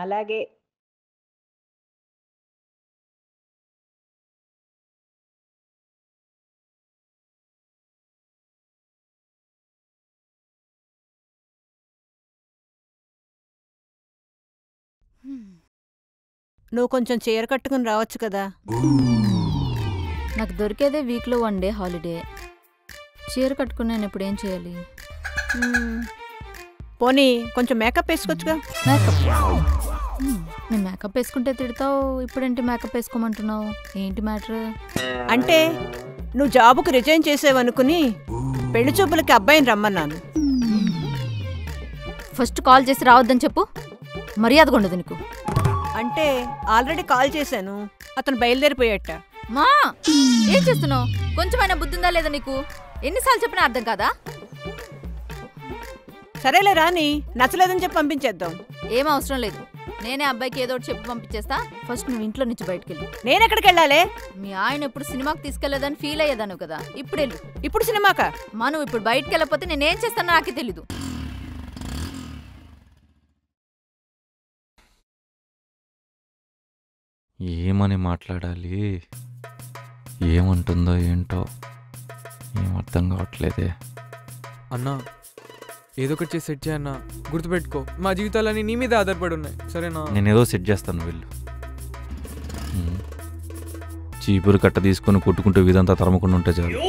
అలాగే. నువ్వు కొంచెం చీర కట్టుకుని రావచ్చు కదా. నాకు దొరికేదే వీక్లో 1 డే హాలిడే. చీర కట్టుకుని నేను ఇప్పుడు ఏం చేయాలి? పోనీ కొంచెం మేకప్ వేసుకోవచ్చుగా. మేకప్? నేను మేకప్ వేసుకుంటే తిడతావు, ఇప్పుడేంటి మేకప్ వేసుకోమంటున్నావు? ఏంటి మ్యాటర్? అంటే నువ్వు జాబుకు రిజైన్ చేసేవనుకుని పెళ్లి చూపులకి అబ్బాయిని రమ్మన్నాను. ఫస్ట్ కాల్ చేసి రావద్దని చెప్పు, మర్యాదగా ఉండదు నీకు. అంటే ఆల్రెడీ కాల్ చేశాను, అతను బయలుదేరిపోయాట. మా ఏం చేస్తున్నావు? కొంచెమైనా బుద్ధి ఉందా లేదా నీకు? ఎన్నిసార్లు చెప్పినా అర్థం కాదా? సరేలే రాని, నచ్చలేదని చెప్పి పంపించేద్దాం. ఏం అవసరం లేదు, నేనే అబ్బాయికి ఏదో ఒకటి చెప్పి పంపించేస్తా. ఫస్ట్ నువ్వు ఇంట్లో నుంచి బయటకు వెళ్ళు. నేనెక్కడికి వెళ్ళాలి? మీ ఆయన ఎప్పుడు సినిమాకి తీసుకెళ్లేదని ఫీల్ అయ్యేదాను కదా, ఇప్పుడు వెళ్ళు. ఇప్పుడు సినిమాకా? మా నువ్వు ఇప్పుడు బయటకు వెళ్ళకపోతే నేనేం చేస్తానో నాకే తెలీదు. ఏమని మాట్లాడాలి, ఏమంటుందో ఏంటో ఏం అర్థం కావట్లేదే. అన్నా ఏదో ఒకటి చేసి సెట్ చేయన్నా, గుర్తుపెట్టుకో మా జీవితాలన్నీ నీ మీద ఆధారపడి ఉన్నాయి, సరేనా? నేనేదో సెట్ చేస్తాను వెళ్ళు. చీపురు కట్ట తీసుకొని కొట్టుకుంటూ వీధంతా తరమకుండా ఉంటే చాలు.